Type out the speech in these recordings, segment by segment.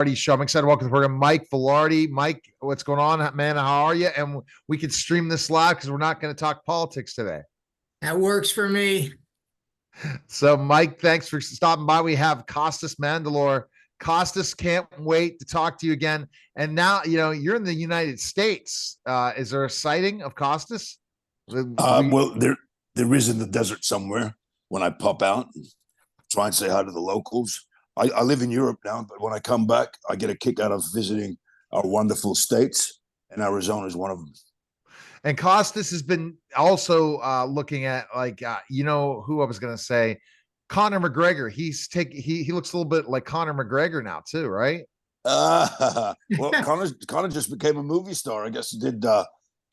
Show. I'm excited to welcome to the program Mike Vilardi. Mike, what's going on, man? How are you? And we could stream this live because we're not going to talk politics today. That works for me. So, Mike, thanks for stopping by. We have Costas Mandylor. Costas, can't wait to talk to you again. And now, you're in the United States. Is there a sighting of Costas? Well, there is in the desert somewhere when I pop out and try and say hi to the locals. I live in Europe now, but when I come back, I get a kick out of visiting our wonderful states, and Arizona is one of them. And Costas has been also looking at who I was going to say, Conor McGregor. He looks a little bit like Conor McGregor now too, right? Well, Conor just became a movie star. I guess he did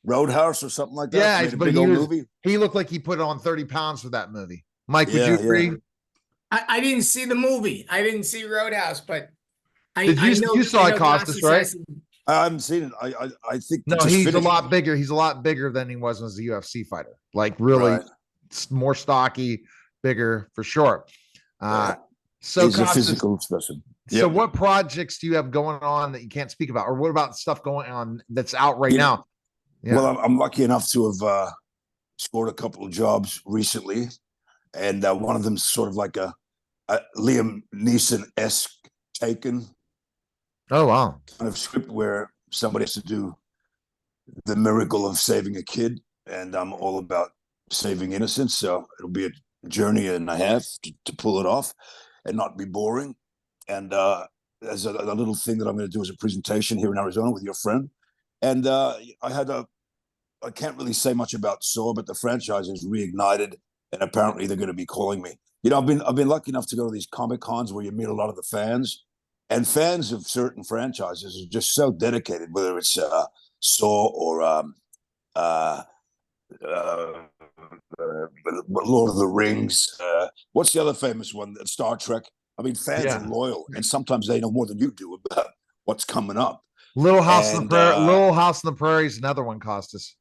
Roadhouse or something like that. Yeah, but movie. He looked like he put on 30 pounds for that movie. Mike, would you agree? Yeah. I didn't see the movie. I didn't see Roadhouse, but you saw Costas, right? I haven't seen it. I think he's a lot bigger. He's a lot bigger than he was as a UFC fighter. Like really more stocky, bigger for sure. So he's Costas, a physical specimen. So what projects do you have going on that you can't speak about? Or what about stuff going on that's out right now? Yeah. Well, I'm lucky enough to have scored a couple of jobs recently. And one of them's sort of like a Liam Neeson-esque Taken. Oh, wow. Kind of script where somebody has to do the miracle of saving a kid. And I'm all about saving innocence. So it'll be a journey and a half to pull it off and not be boring. And there's a little thing that I'm going to do as a presentation here in Arizona with your friend. And I can't really say much about Saw, but the franchise is reignited. And apparently they're going to be calling me. I've been lucky enough to go to these Comic Cons where you meet a lot of the fans, and fans of certain franchises are just so dedicated. Whether it's Saw or Lord of the Rings. What's the other famous one? Star Trek. I mean, fans are loyal, and sometimes they know more than you do about what's coming up. Little House on the Prairie is another one, Costas.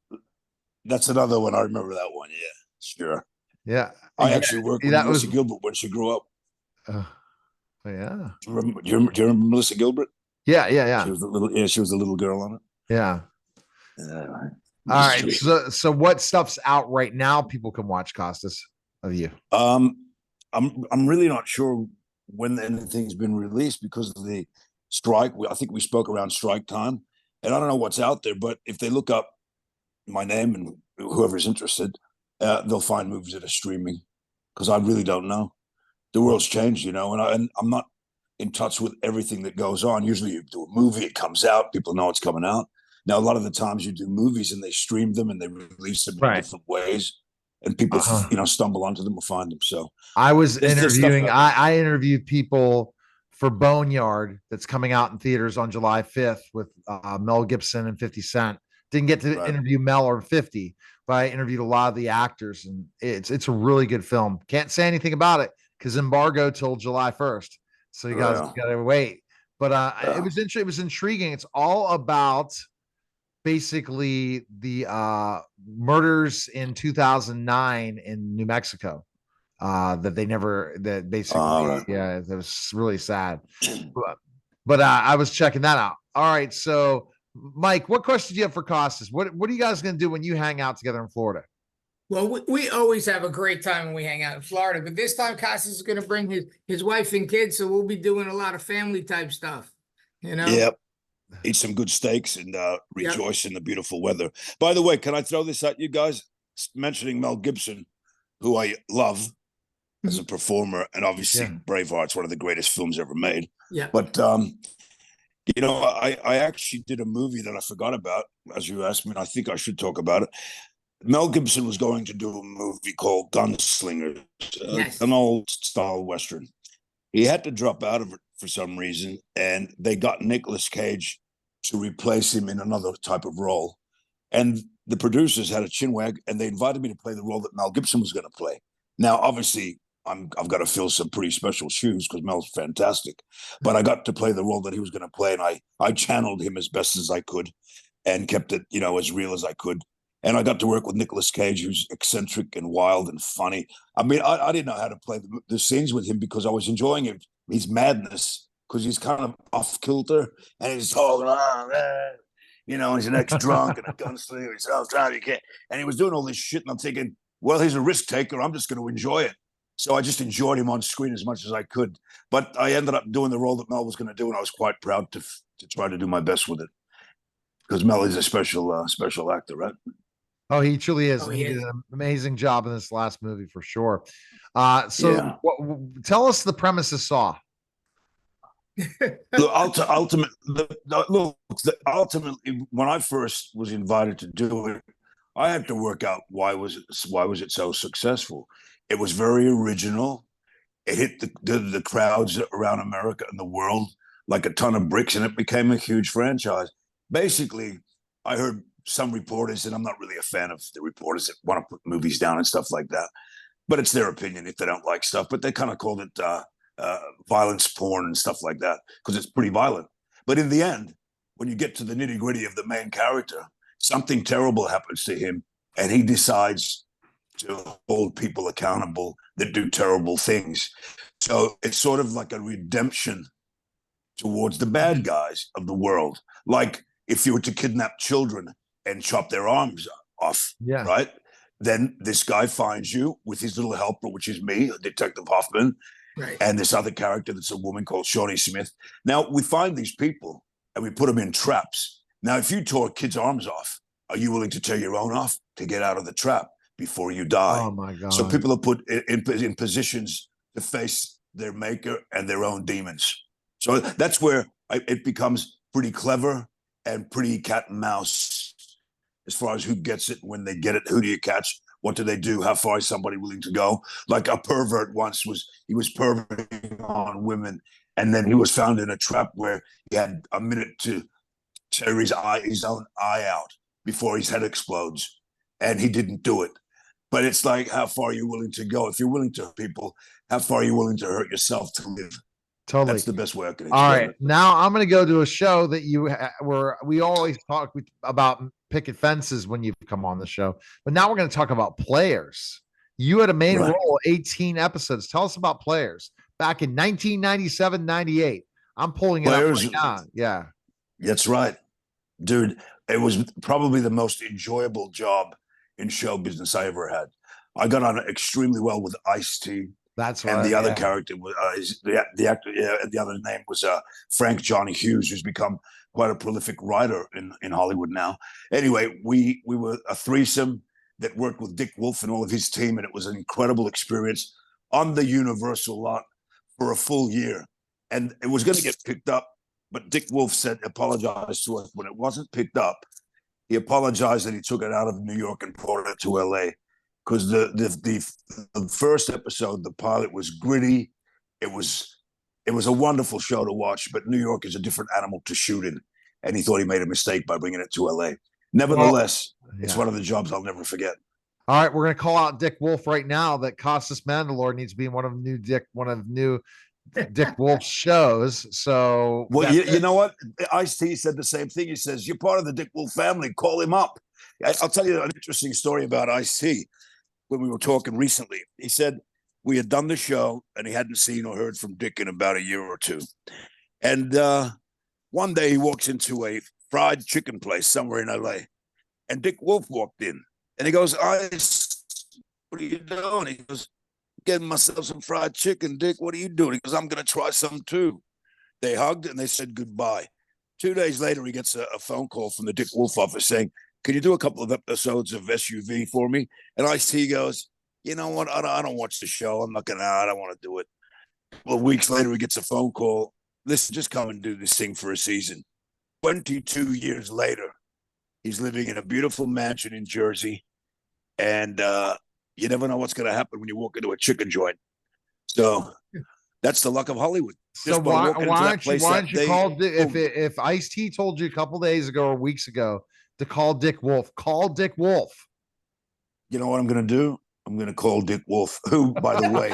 That's another one. I remember that one. Yeah, sure. Yeah, I actually worked with Melissa Gilbert when she grew up. Yeah. Do you remember Melissa Gilbert? Yeah. She was the little girl on it. Yeah. All right. So what stuff's out right now? People can watch, Costas, of you. I'm really not sure when anything's been released because of the strike. I think we spoke around strike time, and I don't know what's out there. But if they look up my name and whoever's interested, they'll find movies that are streaming, because I really don't know. The world's changed, and I'm not in touch with everything that goes on. Usually you do a movie, it comes out, people know it's coming out. Now, a lot of the times you do movies and they stream them and they release them in different ways, and people, stumble onto them or find them. So I was interviewing, I interviewed people for Boneyard that's coming out in theaters on July 5th with Mel Gibson and 50 Cent. Didn't get to interview Mel or 50, but I interviewed a lot of the actors, and it's a really good film. Can't say anything about it because embargo till July 1st, so you guys gotta wait. But it was intriguing. It's all about basically the murders in 2009 in New Mexico. That was really sad. But I was checking that out. All right, so Mike, what questions do you have for Costas? What are you guys going to do when you hang out together in Florida? Well, we always have a great time when we hang out in Florida, but this time Costas is going to bring his wife and kids, so we'll be doing a lot of family type stuff, Yep. Eat some good steaks and rejoice in the beautiful weather. By the way, can I throw this at you guys? Mentioning Mel Gibson, who I love as a performer, and obviously Braveheart's one of the greatest films ever made. Yeah. But I actually did a movie that I forgot about, as you asked me, and I think I should talk about it. Mel Gibson was going to do a movie called Gunslinger, an old style Western. He had to drop out of it for some reason, and they got Nicolas Cage to replace him in another type of role. And the producers had a chinwag, and they invited me to play the role that Mel Gibson was going to play. Now, obviously, I've got to fill some pretty special shoes because Mel's fantastic. But I got to play the role that he was going to play, and I channeled him as best as I could and kept it, as real as I could. And I got to work with Nicolas Cage, who's eccentric and wild and funny. I mean, I didn't know how to play the scenes with him because I was enjoying his madness because he's kind of off kilter and he's talking, he's an ex-drunk and a gunslinger. He's trying to get, and he was doing all this shit. And I'm thinking, well, he's a risk taker. I'm just going to enjoy it. So I just enjoyed him on screen as much as I could. But I ended up doing the role that Mel was going to do, and I was quite proud to try to do my best with it, because Mel is a special actor, right? Oh, he truly is. Oh, He did an amazing job in this last movie for sure. Tell us the premise of Saw. Ultimately, when I first was invited to do it, I had to work out why was it so successful. It was very original. It hit the crowds around America and the world like a ton of bricks, and it became a huge franchise. Basically, I heard some reporters, and I'm not really a fan of the reporters that want to put movies down and stuff like that, but it's their opinion if they don't like stuff. But they kind of called it violence porn and stuff like that because it's pretty violent. But in the end, when you get to the nitty gritty of the main character, something terrible happens to him, and he decides to hold people accountable that do terrible things. So it's sort of like a redemption towards the bad guys of the world. Like if you were to kidnap children and chop their arms off, right? Then this guy finds you with his little helper, which is me, Detective Hoffman, right, and this other character that's a woman called Shawnee Smith. Now, we find these people and we put them in traps. Now, if you tore a kid's arms off, are you willing to tear your own off to get out of the trap before you die? Oh, my God. So people are put in positions to face their maker and their own demons. So that's where it becomes pretty clever and pretty cat and mouse as far as who gets it, when they get it, who do you catch, what do they do, how far is somebody willing to go? Like a pervert once was perverting on women, and then he was found in a trap where he had a minute to tear his own eye out before his head explodes, and he didn't do it. But it's like, how far are you willing to go? If you're willing to hurt people, how far are you willing to hurt yourself to live? Totally. That's the best way I can explain All right. it. Now I'm going to go to a show that we always talk about Picket Fences when you come on the show, but now we're going to talk about Players. You had a main role, 18 episodes. Tell us about Players back in 1997, 98. I'm pulling it up right now. Yeah. That's right. Dude, it was probably the most enjoyable job in show business I ever had. I got on extremely well with Ice-T. That's right. And the other character was the actor. The other name was Frank Johnny Hughes, who's become quite a prolific writer in Hollywood now. Anyway, we were a threesome that worked with Dick Wolf and all of his team, and it was an incredible experience on the Universal lot for a full year. And it was going to get picked up, but Dick Wolf apologized to us when it wasn't picked up. He apologized that he took it out of New York and brought it to LA. Because the first episode, the pilot, was gritty. It was a wonderful show to watch, but New York is a different animal to shoot in, and he thought he made a mistake by bringing it to LA. Nevertheless, it's one of the jobs I'll never forget. All right, we're going to call out Dick Wolf right now. That Costas Mandylor needs to be in one of new Dick Wolf's shows. So, well, you know what? Ice-T said the same thing. He says, "You're part of the Dick Wolf family. Call him up." I'll tell you an interesting story about Ice-T. When we were talking recently, he said we had done the show and he hadn't seen or heard from Dick in about a year or two. And one day he walks into a fried chicken place somewhere in LA, and Dick Wolf walked in, and he goes, "Ice, what are you doing?" He goes, "Getting myself some fried chicken." "Dick, what are you doing?" He goes, "I'm going to try some too." They hugged and they said goodbye. 2 days later, he gets a phone call from the Dick Wolf office saying, "Can you do a couple of episodes of SUV for me?" And Ice-T goes, "You know what? I don't watch the show. I'm not going to, I don't want to do it." Well, weeks later, he gets a phone call. "Listen, just come and do this thing for a season." 22 years later, he's living in a beautiful mansion in Jersey. And you never know what's going to happen when you walk into a chicken joint. So that's the luck of Hollywood. So why don't you call if Ice-T told you a couple days ago or weeks ago to call Dick Wolf, call Dick Wolf. You know what I'm going to do? I'm going to call Dick Wolf, who, by the way,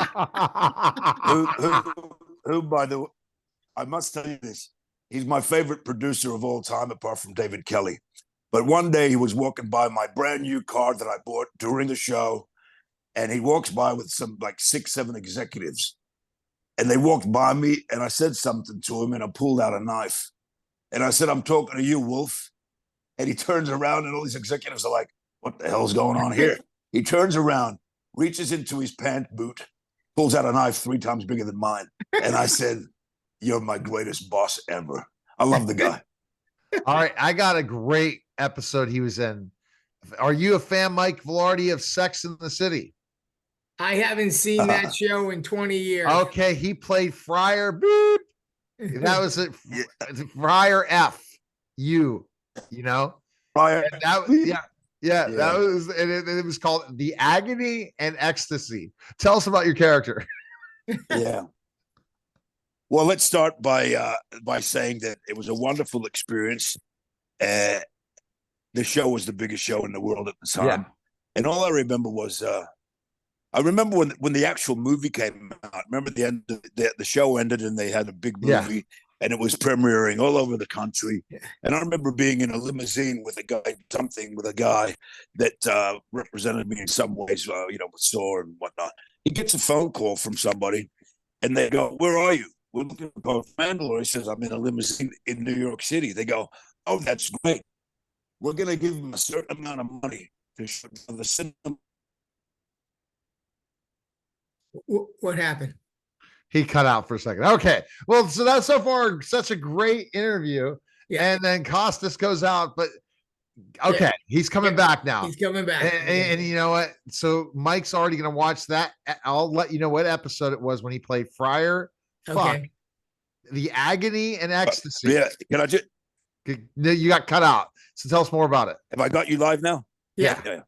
I must tell you this. He's my favorite producer of all time, apart from David Kelly. But one day he was walking by my brand new car that I bought during the show, and he walks by with some like 6, 7 executives. And they walked by me, and I said something to him, and I pulled out a knife. And I said, I'm talking to you, Wolf. And he turns around, and all these executives are like, what the hell's going on here? He turns around, reaches into his pant boot, pulls out a knife 3 times bigger than mine. And I said, you're my greatest boss ever. I love the guy. All right. I got a great episode he was in. Are you a fan, Mike Vilardi, of Sex in the City? I haven't seen that show in 20 years. Okay. He played Friar Boop. That was it. Friar F. You know? Friar. Yeah, that was, and it was called The Agony and Ecstasy. Tell us about your character. Yeah. Well, let's start by saying that it was a wonderful experience. The show was the biggest show in the world at the time. Yeah. And all I remember was, I remember when the actual movie came out. Remember the end, the show ended and they had a big movie. And it was premiering all over the country. Yeah. And I remember being in a limousine with a guy that represented me in some ways, with SOAR and whatnot. He gets a phone call from somebody, and they go, where are you? We're looking for Costas Mandylor. He says, I'm in a limousine in New York City. They go, oh, that's great. We're going to give him a certain amount of money to show the cinema. What happened? He cut out for a second. Okay. Well, so that's so far such a great interview. Yeah. And then Costas goes out, but okay, he's coming back now. He's coming back. And you know what? So Mike's already going to watch that. I'll let you know what episode it was when he played Friar. Fuck. The Agony and Ecstasy. Yeah. Can I just? You got cut out. So tell us more about it. Have I got you live now? Yeah.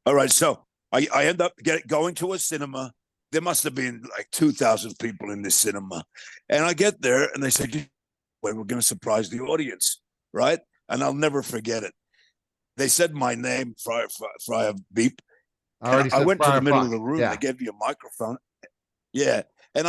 All right. So I end up going to a cinema. There must have been like 2,000 people in this cinema. And I get there and they say, we're going to surprise the audience, right? And I'll never forget it. They said my name, Friar Beep. I went to the middle of the room. Yeah. They gave me a microphone. Yeah. And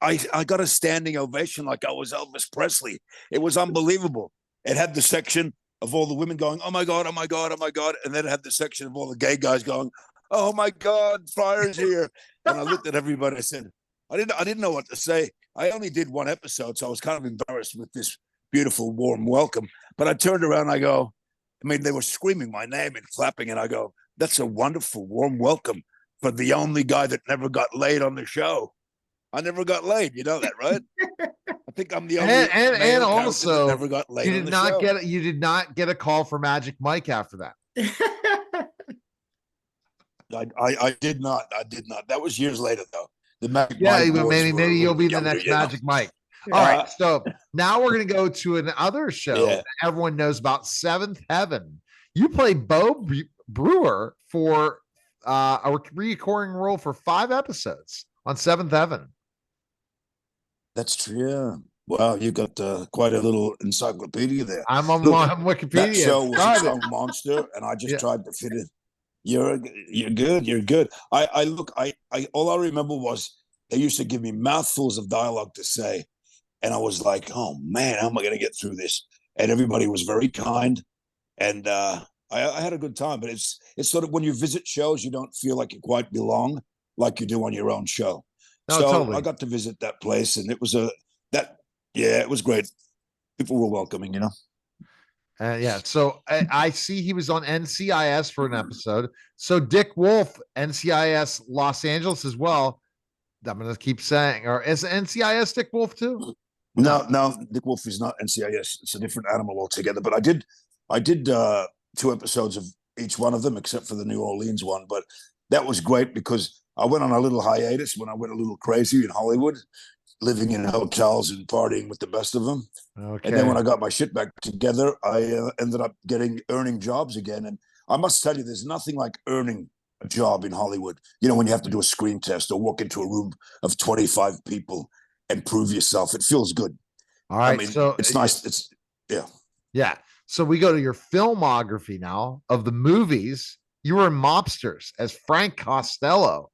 I got a standing ovation like I was Elvis Presley. It was unbelievable. It had the section of all the women going, oh my God, oh my God, oh my God. And then it had the section of all the gay guys going, oh my God, Friar's here. And I looked at everybody. I said, I didn't know what to say. I only did one episode, so I was kind of embarrassed with this beautiful, warm welcome. But I turned around and I go, they were screaming my name and clapping. And I go, that's a wonderful, warm welcome for the only guy that never got laid on the show. I never got laid. You know that, right? I think I'm the only and also that never got laid. You did not get a call for Magic Mike after that. I did not. That was years later, though. The Magic maybe you'll be the next Magic Mike. All right, so now we're going to go to another show that everyone knows about, Seventh Heaven. You play Bo Brewer for a recurring role for 5 episodes on Seventh Heaven. That's true. Yeah. Wow, you got quite a little encyclopedia there. I'm on Wikipedia. That show was its own monster, and I just tried to fit it. You're good. You're good. I all I remember was they used to give me mouthfuls of dialogue to say, and I was like, oh man, how am I going to get through this? And everybody was very kind, and I had a good time. But it's sort of when you visit shows, you don't feel like you quite belong like you do on your own show. No, so totally. I got to visit that place, and it was it was great. People were welcoming, you know. So I see he was on NCIS for an episode. So Dick Wolf, NCIS Los Angeles as well. I'm going to keep saying, or is NCIS Dick Wolf too? No, Dick Wolf is not NCIS. It's a different animal altogether. But I did 2 episodes of each one of them, except for the New Orleans one. But that was great because I went on a little hiatus when I went a little crazy in Hollywood, living in hotels and partying with the best of them. Okay. And then when I got my shit back together, I ended up earning jobs again. And I must tell you, there's nothing like earning a job in Hollywood. You know, when you have to do a screen test or walk into a room of 25 people and prove yourself, it feels good. All right. So it's nice. Yeah. So we go to your filmography now of the movies. You were in Mobsters as Frank Costello.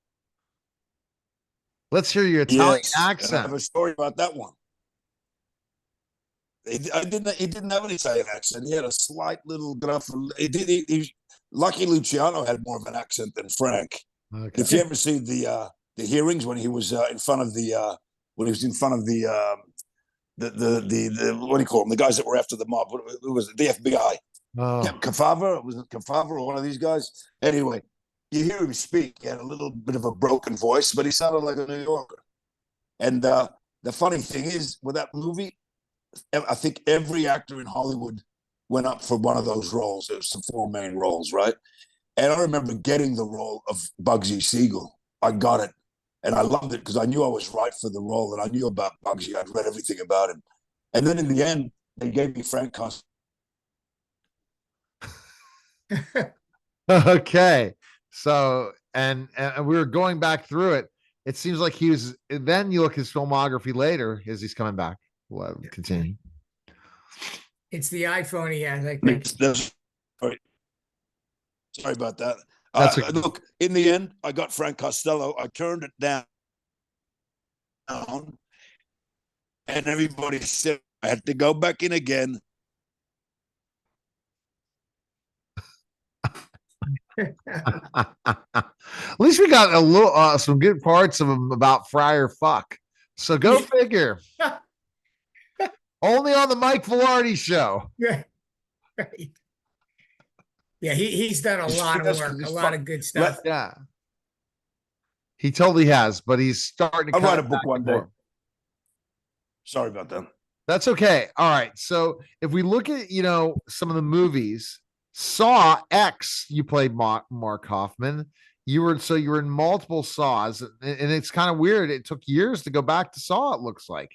Let's hear your Italian accent. I have a story about that one. He didn't have an Italian accent. He had a slight little gruff. Lucky Luciano had more of an accent than Frank. Okay. If you ever see the the hearings when he was in front of the what do you call them? The guys that were after the mob. Who was it? The FBI. Oh. Kafava, was it Kafava or one of these guys? Anyway, you hear him speak. He had a little bit of a broken voice, but he sounded like a New Yorker. And the funny thing is, with that movie, I think every actor in Hollywood went up for one of those roles. It was the 4 main roles, right? And I remember getting the role of Bugsy Siegel. I got it. And I loved it because I knew I was right for the role, and I knew about Bugsy. I'd read everything about him. And then in the end, they gave me Frank Costa. Okay. So, and we were going back through it. It seems like he was, then you look at his filmography later as he's coming back. We'll continue. It's the iPhone he has, I think. Sorry about that. That's okay. Look, in the end, I got Frank Costello. I turned it down. And everybody said I had to go back in again. At least we got a little some good parts of him about Friar Fuck. So go figure. Only on the Mike Vilardi show. Yeah. Right. Yeah, he's done a lot of work, a lot of good stuff. Yeah. He totally has, but he's starting to I'll write a book one day. Sorry about that. That's okay. All right. So if we look at, some of the movies, Saw X, you played Mark Hoffman. You were in multiple Saws, and it's kind of weird. It took years to go back to Saw, it looks like.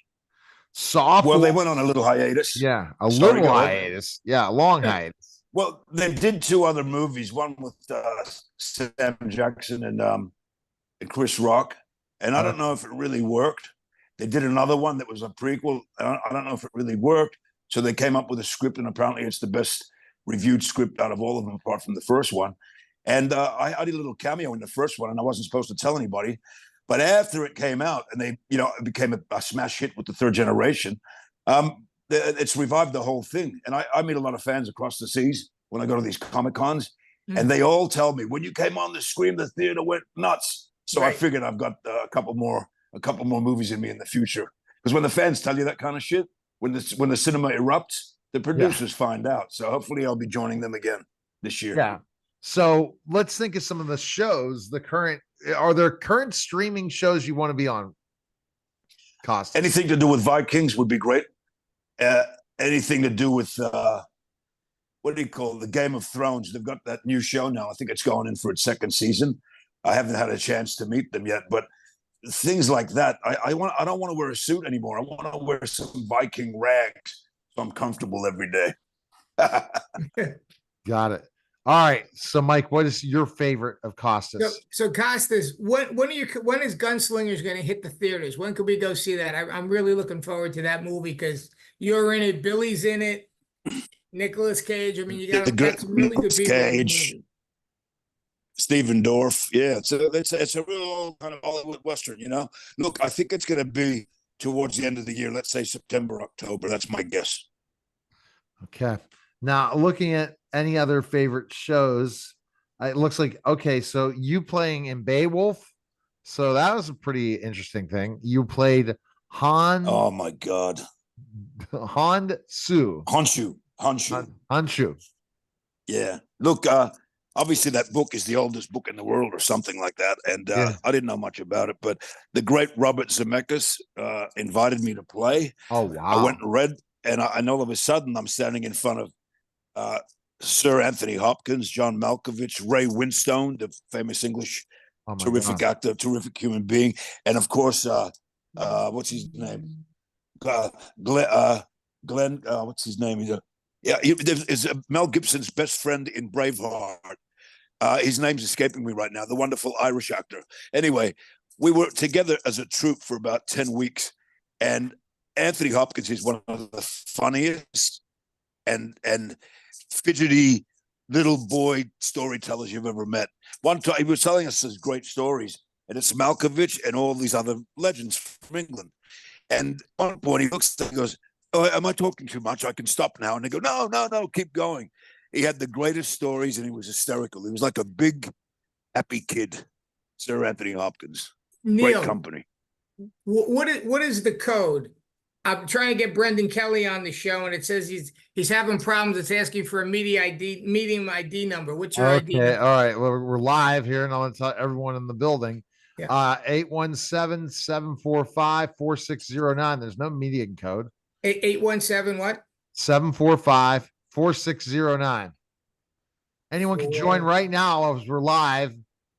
Saw. Well, they went on a little hiatus. Yeah, a little hiatus. Yeah, a long hiatus. Well, they did 2 other movies, one with Sam Jackson and Chris Rock, and I don't know if it really worked. They did another one that was a prequel. I don't know if it really worked. So they came up with a script, and apparently it's the best reviewed script out of all of them, apart from the first one. And I did a little cameo in the first one, and I wasn't supposed to tell anybody. But after it came out, and they, it became a smash hit with the third generation, it's revived the whole thing. And I meet a lot of fans across the seas when I go to these Comic-Cons, and they all tell me, when you came on the screen, the theater went nuts. So I figured I've got a couple more movies in me in the future. Because when the fans tell you that kind of shit, when the cinema erupts, the producers find out. So hopefully I'll be joining them again this year. Yeah. So let's think of some of the shows. Are there current streaming shows you want to be on? Costas? Anything to do with Vikings would be great. Anything to do with what do you call it? The Game of Thrones? They've got that new show now. I think it's going in for its 2nd season. I haven't had a chance to meet them yet, but things like that. I don't want to wear a suit anymore. I want to wear some Viking rags so I'm comfortable every day. Got it. All right. So, Mike, what is your favorite of Costas? So Costas, when is Gunslingers going to hit the theaters? When could we go see that? I'm really looking forward to that movie because you're in it, Billy's in it, Nicolas Cage. I mean, you got some really good people. Cage, Stephen Dorff. Yeah, it's a real kind of Hollywood Western, Look, I think it's going to be towards the end of the year. Let's say September, October. That's my guess. Okay. Now, looking at any other favorite shows, it looks like, okay, so you playing in Beowulf. So that was a pretty interesting thing. You played Han. Oh, my God. Honshu. Yeah. Look, obviously that book is the oldest book in the world or something like that. And I didn't know much about it, but the great Robert Zemeckis invited me to play. Oh, wow. I went and read, and all of a sudden I'm standing in front of Sir Anthony Hopkins, John Malkovich, Ray Winstone, the famous English terrific actor, terrific human being. And of course, what's his name? Glenn, what's his name? Is Mel Gibson's best friend in Braveheart. His name's escaping me right now. The wonderful Irish actor. Anyway, we were together as a troupe for about 10 weeks. And Anthony Hopkins is one of the funniest and fidgety little boy storytellers you've ever met. One time he was telling us his great stories, and it's Malkovich and all these other legends from England. And at one point he looks and goes, "Oh, am I talking too much? I can stop now." And they go, No, keep going. He had the greatest stories, and he was hysterical. He was like a big, happy kid, Sir Anthony Hopkins. Neil, company. What is the code? I'm trying to get Brendan Kelly on the show, and it says he's having problems. It's asking for a medium ID number. What's your ID number? All right. Well, we're live here, and I want to tell everyone in the building. 817-745-4609. There's no median code. 817 what? 745-4609. Anyone can join right now as we're live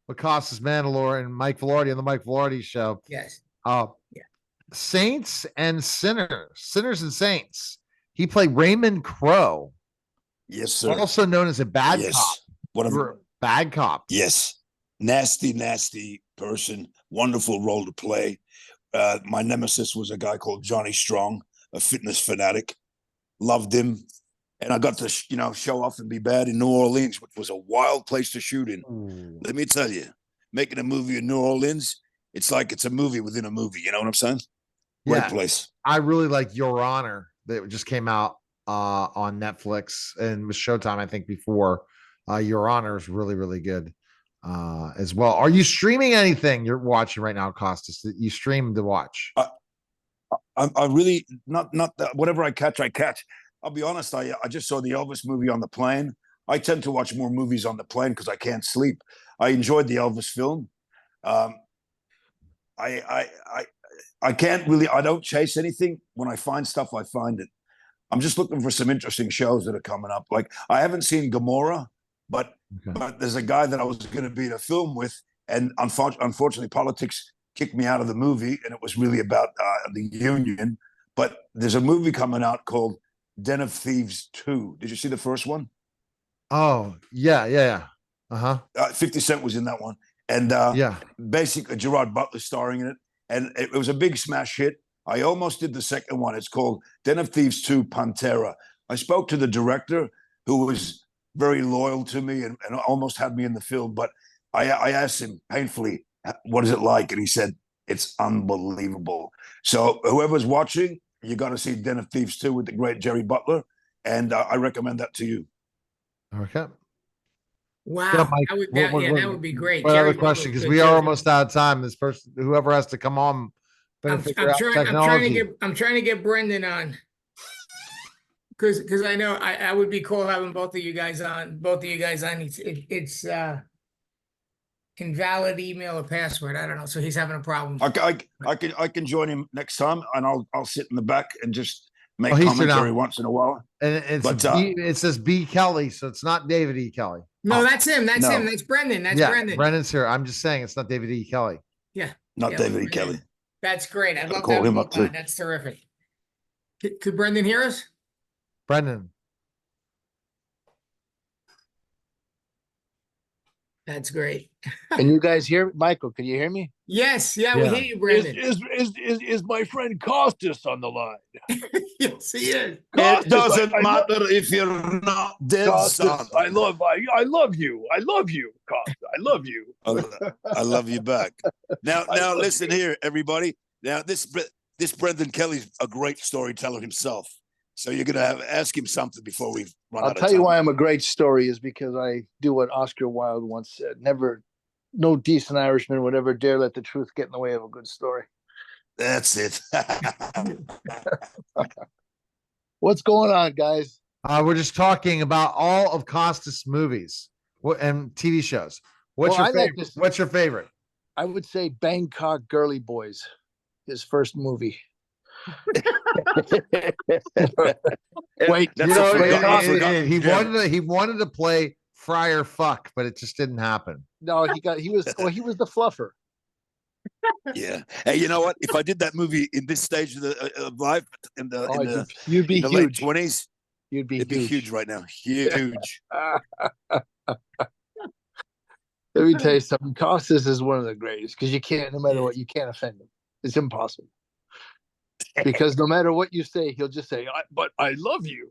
with Costas Mandylor and Mike Vilardi on the Mike Vilardi Show. Yes. Saints and Sinners and Saints. He played Raymond Crowe. Yes, sir. Also known as a bad cop. Bad cop. Yes. Nasty person. Wonderful role to play. My nemesis was a guy called Johnny Strong, a fitness fanatic. Loved him. And I got to, show off and be bad in New Orleans, which was a wild place to shoot in. Ooh. Let me tell you, making a movie in New Orleans, it's like it's a movie within a movie. You know what I'm saying? Great place. I really like Your Honor that just came out on Netflix and was Showtime, I think, before. Your Honor is really, really good as well. Are you streaming anything you're watching right now, Costas, that you stream to watch? I really, not that, whatever I catch. I'll be honest, I just saw the Elvis movie on the plane. I tend to watch more movies on the plane because I can't sleep. I enjoyed the Elvis film. I can't really, I don't chase anything. When I find stuff, I find it. I'm just looking for some interesting shows that are coming up. Like, I haven't seen Gomorrah, but there's a guy that I was going to be in a film with, and unfortunately politics kicked me out of the movie, and it was really about the union. But there's a movie coming out called Den of Thieves 2. Did you see the first one? Oh, yeah. 50 Cent was in that one. And basically Gerard Butler starring in it. And it was a big smash hit. I almost did the second one. It's called Den of Thieves 2 Pantera. I spoke to the director, who was very loyal to me and almost had me in the film. But I asked him painfully, what is it like? And he said, it's unbelievable. So whoever's watching, you got to see Den of Thieves 2 with the great Jerry Butler. And I recommend that to you. Okay. Wow. Yeah, Mike, that would be great. What other question? Because we are almost out of time. This person, whoever has to come on, I'm trying to get Brendan on. Because I know I would be cool having both of you guys on. It's invalid email or password. I don't know. So he's having a problem. I can join him next time, and I'll sit in the back and just make commentary once in a while. And it says B Kelly, so it's not David E. Kelly. No, that's him. That's him. That's Brendan. Brendan. Brendan's here. I'm just saying it's not David E. Kelly. Yeah. Not David E. Kelly. That's great. I'd love to call him up too. That's terrific. Could Brendan hear us? Brendan. That's great. Can you guys hear Michael? Can you hear me? Yes. Yeah, we hear you, Brendan. Is my friend Costas on the line? Yes, he is. It doesn't matter if you're not dead, son. I love you. I love you, Costas. I love you. I love you back. Now listen here, everybody. Now this Brendan Kelly's a great storyteller himself. So you're gonna ask him something before we run out of time. I'll tell you why I'm a great story is because I do what Oscar Wilde once said: no decent Irishman would ever dare let the truth get in the way of a good story. That's it. What's going on, guys? We're just talking about all of Costas' movies and TV shows. What's your favorite? What's your favorite? I would say Bangkok Girly Boys, his first movie. Wait, he wanted to play Friar Fuck, but it just didn't happen. No, he was the fluffer. Yeah. Hey, you know what? If I did that movie in this stage of life, you'd be huge. Late 20s, you'd be huge right now. Huge. Let me tell you something. Costas is one of the greatest because no matter what, you can't offend him. It's impossible. Because no matter what you say, he'll just say, but I love you.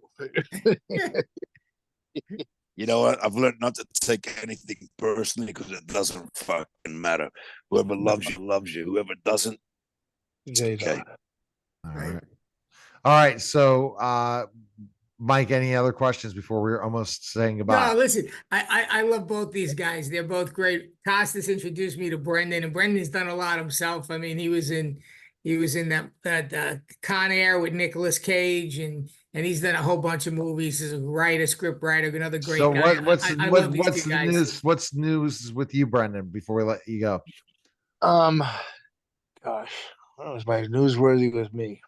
You know what? I've learned not to take anything personally because it doesn't fucking matter. Whoever loves you, loves you. Whoever doesn't, it's okay. All right. So Mike, any other questions before we're almost saying goodbye? No, listen, I love both these guys. They're both great. Costas introduced me to Brendan, and Brendan's done a lot himself. I mean, he was in that Con Air with Nicolas Cage, and he's done a whole bunch of movies. He's a writer, script writer, another great So guy. I love these what's two the guys. news? What's news with you, Brendan? Before we let you go, Gosh, what was my newsworthy with me?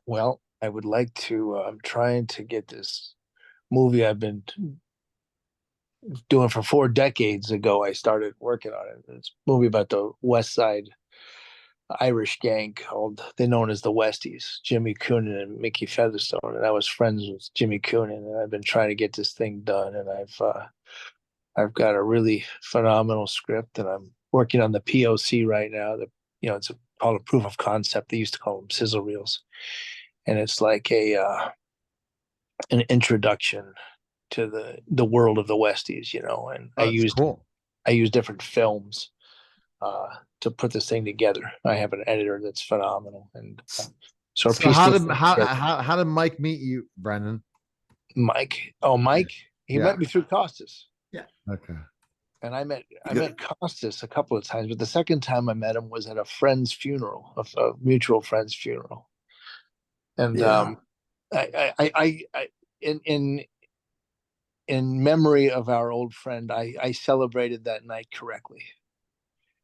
Well, I would like to. I'm trying to get this movie I've been doing for 4 decades ago. I started working on it. It's a movie about the West Side Irish gang called, they're known as the Westies, Jimmy Coonan and Mickey Featherstone. And I was friends with Jimmy Coonan, and I've been trying to get this thing done. And I've got a really phenomenal script, and I'm working on the POC right now. It's called a proof of concept. They used to call them sizzle reels, and it's like an introduction to the world of the Westies, and I use different films to put this thing together. I have an editor that's phenomenal, and so how did Mike meet you, Brendan? Mike, he met me through Costas. Yeah. Okay. And I met Costas a couple of times, but the second time I met him was at a friend's funeral, a mutual friend's funeral. And I in memory of our old friend, I celebrated that night correctly.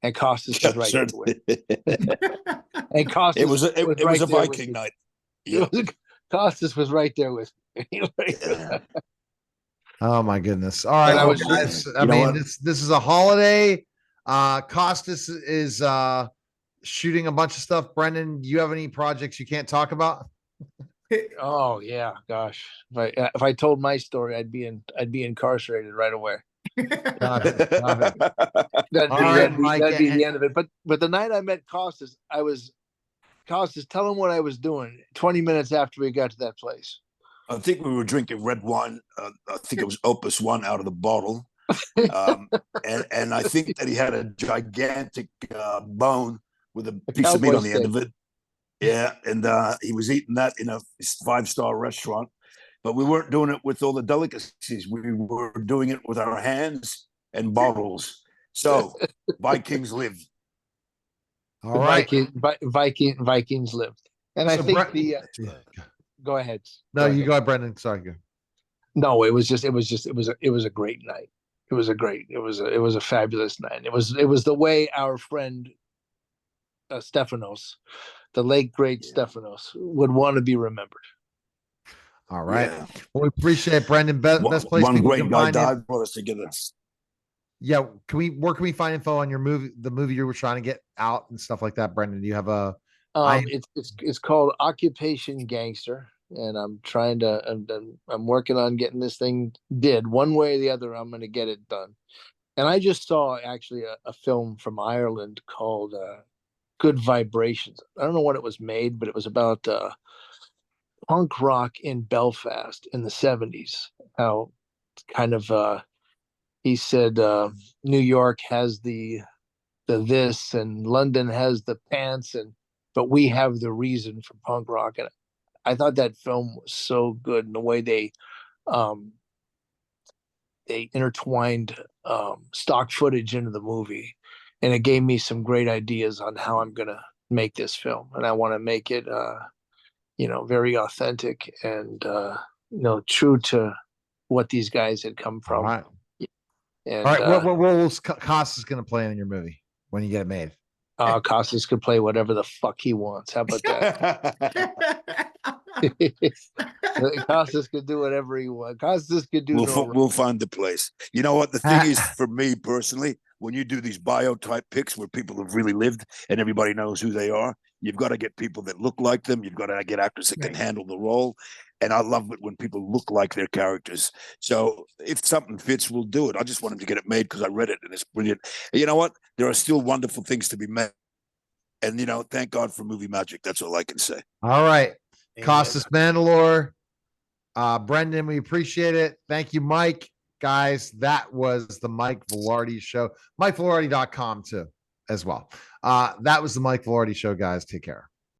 And Costas was right there with me. And Costas it was a Viking night. Yeah. Costas was right there with me. Oh my goodness. All right, guys. I mean, this is a holiday. Costas is shooting a bunch of stuff. Brendan, do you have any projects you can't talk about? Oh yeah, gosh. If I told my story, I'd be incarcerated right away. Got it. That'd be the end of it. But the night I met Costas, Costas, tell him what I was doing 20 minutes after we got to that place. I think we were drinking red wine. I think it was Opus One out of the bottle. And I think that he had a gigantic bone with a piece of meat on the end of it. Yeah, and he was eating that in a 5-star restaurant. But we weren't doing it with all the delicacies. We were doing it with our hands and bottles. So Vikings live. All right. Vikings lived. And I think go ahead. No, you go ahead, Brendan. Sorry, go. No, it was a great night. It was a fabulous night. It was the way our friend Stefanos, the late great Stefanos, would want to be remembered. All right. Yeah. Well, we appreciate it, Brendan. Best place one great guy died for us together. Yeah. Where can we find info on your movie, the movie you were trying to get out and stuff like that, Brendan? Do you have a it's called Occupation Gangster, and I'm working on getting this thing did one way or the other. I'm going to get it done. And I just saw actually a film from Ireland called Good Vibrations. I don't know when it was made, but it was about punk rock in Belfast in the 70s. How kind of he said New York has the this and London has the pants, but we have the reason for punk rock. And I thought that film was so good in the way they intertwined stock footage into the movie, and it gave me some great ideas on how I'm gonna make this film. And I want to make it very authentic and true to what these guys had come from. All right. And, all right. What role is Costas going to play in your movie when you get it made? Costas could play whatever the fuck he wants. How about that? Costas could do whatever he wants. Costas could do. We'll find the place. You know what? The thing is, for me personally, when you do these biotype pics where people have really lived and everybody knows who they are, you've got to get people that look like them. You've got to get actors that can handle the role. And I love it when people look like their characters. So if something fits, we'll do it. I just want him to get it made because I read it and it's brilliant. And you know what? There are still wonderful things to be made. And, thank God for movie magic. That's all I can say. All right. Amen. Costas Mandylor, Brendan, we appreciate it. Thank you, Mike. Guys, that was the Mike Vilardi Show. MikeVilardi.com too, as well. That was the Mike Vilardi Show, guys. Take care.